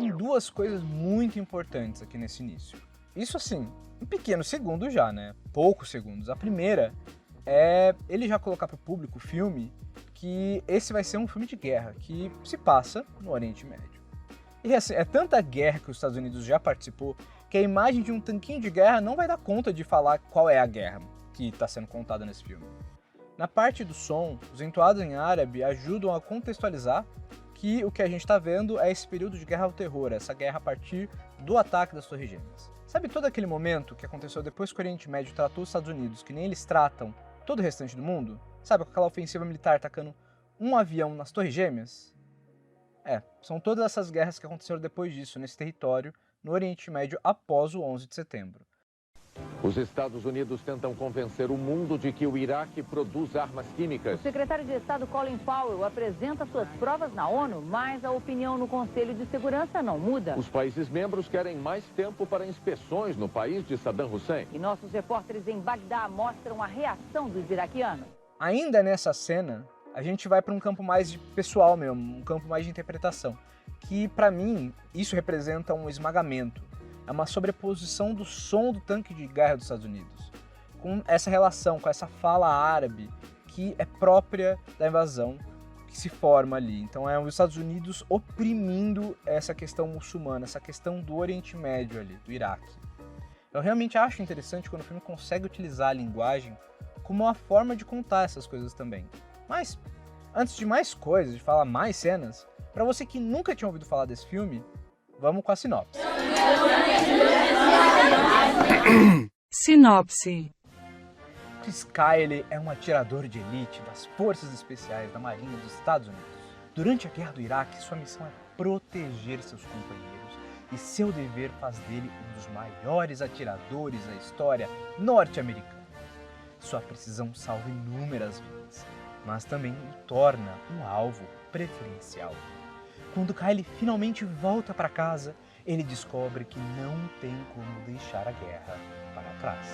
tem duas coisas muito importantes aqui nesse início. Isso assim, um pequeno segundo já, né? Poucos segundos. A primeira é ele já colocar para o público o filme que esse vai ser um filme de guerra que se passa no Oriente Médio. E assim, é tanta guerra que os Estados Unidos já participou que a imagem de um tanquinho de guerra não vai dar conta de falar qual é a guerra que está sendo contada nesse filme. Na parte do som, os entoados em árabe ajudam a contextualizar que o que a gente está vendo é esse período de guerra ao terror, essa guerra a partir do ataque das Torres Gêmeas. Sabe todo aquele momento que aconteceu depois que o Oriente Médio tratou os Estados Unidos, que nem eles tratam todo o restante do mundo? Sabe, com aquela ofensiva militar atacando um avião nas Torres Gêmeas? São todas essas guerras que aconteceram depois disso, nesse território, no Oriente Médio, após o 11 de setembro. Os Estados Unidos tentam convencer o mundo de que o Iraque produz armas químicas. O secretário de Estado Colin Powell apresenta suas provas na ONU, mas a opinião no Conselho de Segurança não muda. Os países membros querem mais tempo para inspeções no país de Saddam Hussein. E nossos repórteres em Bagdá mostram a reação dos iraquianos. Ainda nessa cena, a gente vai para um campo mais de pessoal mesmo, um campo mais de interpretação, que para mim isso representa um esmagamento. É uma sobreposição do som do tanque de guerra dos Estados Unidos, com essa relação, com essa fala árabe que é própria da invasão que se forma ali. Então é os Estados Unidos oprimindo essa questão muçulmana, essa questão do Oriente Médio ali, do Iraque. Eu realmente acho interessante quando o filme consegue utilizar a linguagem como uma forma de contar essas coisas também. Mas, antes de mais coisas, de falar mais cenas, para você que nunca tinha ouvido falar desse filme, vamos com a sinopse. Sinopse. Chris Kyle é um atirador de elite das Forças Especiais da Marinha dos Estados Unidos. Durante a Guerra do Iraque, sua missão é proteger seus companheiros e seu dever faz dele um dos maiores atiradores da história norte-americana. Sua precisão salva inúmeras vidas, mas também o torna um alvo preferencial. Quando Kyle finalmente volta para casa, ele descobre que não tem como deixar a guerra para trás.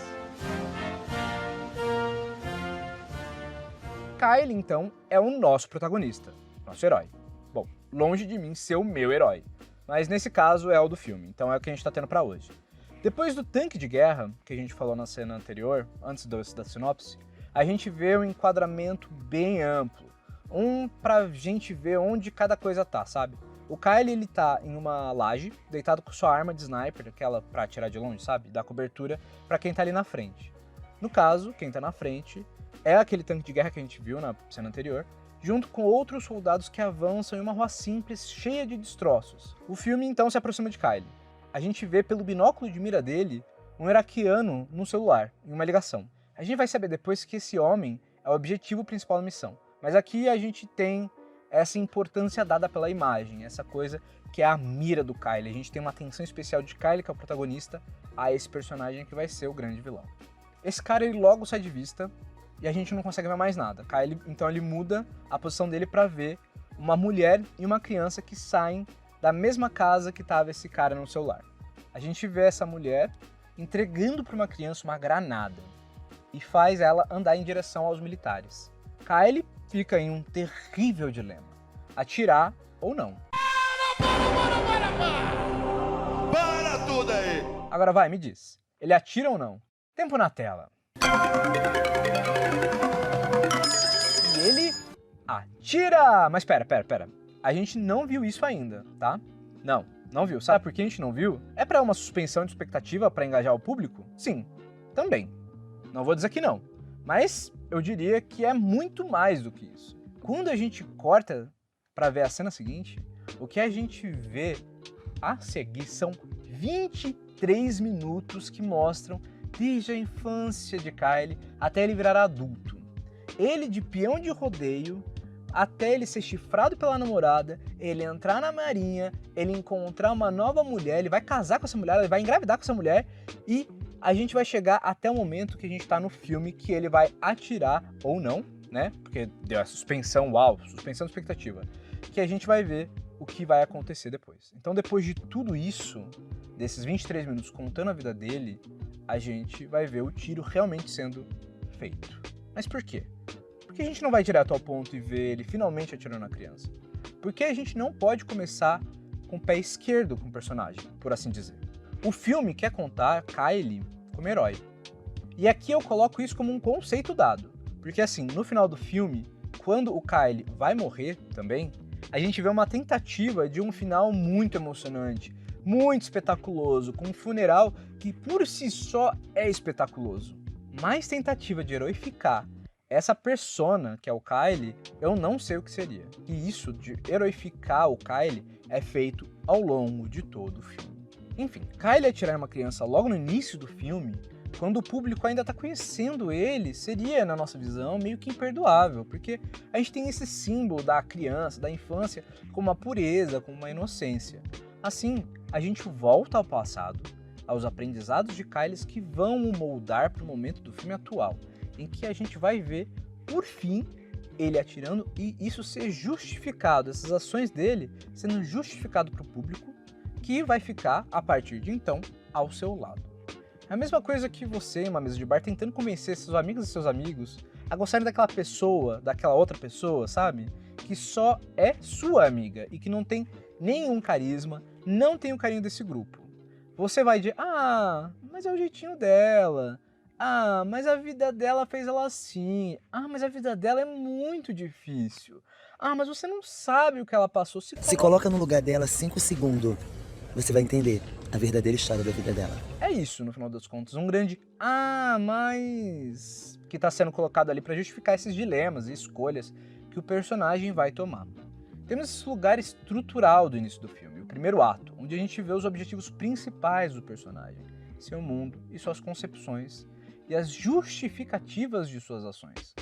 Kyle, então, é o nosso protagonista, nosso herói. Bom, longe de mim ser o meu herói, mas nesse caso é o do filme, então é o que a gente está tendo para hoje. Depois do tanque de guerra, que a gente falou na cena anterior, antes da sinopse, a gente vê um enquadramento bem amplo, pra gente ver onde cada coisa tá, sabe? O Kyle, ele tá em uma laje, deitado com sua arma de sniper, aquela pra atirar de longe, sabe? Dá cobertura pra quem tá ali na frente. No caso, quem tá na frente é aquele tanque de guerra que a gente viu na cena anterior, junto com outros soldados que avançam em uma rua simples, cheia de destroços. O filme, então, se aproxima de Kyle. A gente vê pelo binóculo de mira dele um iraquiano no celular, em uma ligação. A gente vai saber depois que esse homem é o objetivo principal da missão. Mas aqui a gente tem essa importância dada pela imagem, essa coisa que é a mira do Kyle. A gente tem uma atenção especial de Kyle, que é o protagonista, a esse personagem que vai ser o grande vilão. Esse cara, ele logo sai de vista e a gente não consegue ver mais nada. Kyle, então, ele muda a posição dele para ver uma mulher e uma criança que saem da mesma casa que estava esse cara no celular. A gente vê essa mulher entregando para uma criança uma granada e faz ela andar em direção aos militares. Kyle fica em um terrível dilema: atirar ou não. Para tudo aí! Agora vai, me diz, ele atira ou não? Tempo na tela. E ele atira! Mas pera. A gente não viu isso ainda, tá? Não viu. Sabe por que a gente não viu? É pra uma suspensão de expectativa pra engajar o público? Sim, também. Não vou dizer que não. Mas eu diria que é muito mais do que isso. Quando a gente corta para ver a cena seguinte, o que a gente vê a seguir são 23 minutos que mostram desde a infância de Kyle até ele virar adulto. Ele de peão de rodeio até ele ser chifrado pela namorada, ele entrar na marinha, ele encontrar uma nova mulher, ele vai casar com essa mulher, ele vai engravidar com essa mulher e a gente vai chegar até o momento que a gente tá no filme que ele vai atirar ou não, né? Porque deu a suspensão, suspensão de expectativa. Que a gente vai ver o que vai acontecer depois. Então, depois de tudo isso, desses 23 minutos contando a vida dele, a gente vai ver o tiro realmente sendo feito. Mas por quê? Porque a gente não vai direto ao ponto e ver ele finalmente atirando na criança. Porque a gente não pode começar com o pé esquerdo com o personagem, por assim dizer. O filme quer contar Kylie como herói. E aqui eu coloco isso como um conceito dado, porque assim, no final do filme, quando o Kylie vai morrer também, a gente vê uma tentativa de um final muito emocionante, muito espetaculoso, com um funeral que por si só é espetaculoso. Mais tentativa de heroificar essa persona, que é o Kylie, eu não sei o que seria. E isso de heroificar o Kylie é feito ao longo de todo o filme. Enfim, Kylie atirar uma criança logo no início do filme, quando o público ainda está conhecendo ele, seria, na nossa visão, meio que imperdoável, porque a gente tem esse símbolo da criança, da infância, como uma pureza, como uma inocência. Assim, a gente volta ao passado, aos aprendizados de Kylie que vão o moldar para o momento do filme atual, em que a gente vai ver, por fim, ele atirando e isso ser justificado, essas ações dele sendo justificado para o público, que vai ficar, a partir de então, ao seu lado. É a mesma coisa que você, em uma mesa de bar, tentando convencer seus amigos e seus amigos a gostarem daquela pessoa, daquela outra pessoa, sabe? Que só é sua amiga e que não tem nenhum carisma, não tem o carinho desse grupo. Você vai dizer, mas é o jeitinho dela. Mas a vida dela fez ela assim. Mas a vida dela é muito difícil. Mas você não sabe o que ela passou. Se coloca no lugar dela 5 segundos, você vai entender a verdadeira história da vida dela. É isso, no final das contas. Um grande mas que está sendo colocado ali para justificar esses dilemas e escolhas que o personagem vai tomar. Temos esse lugar estrutural do início do filme, o primeiro ato, onde a gente vê os objetivos principais do personagem, seu mundo e suas concepções, e as justificativas de suas ações.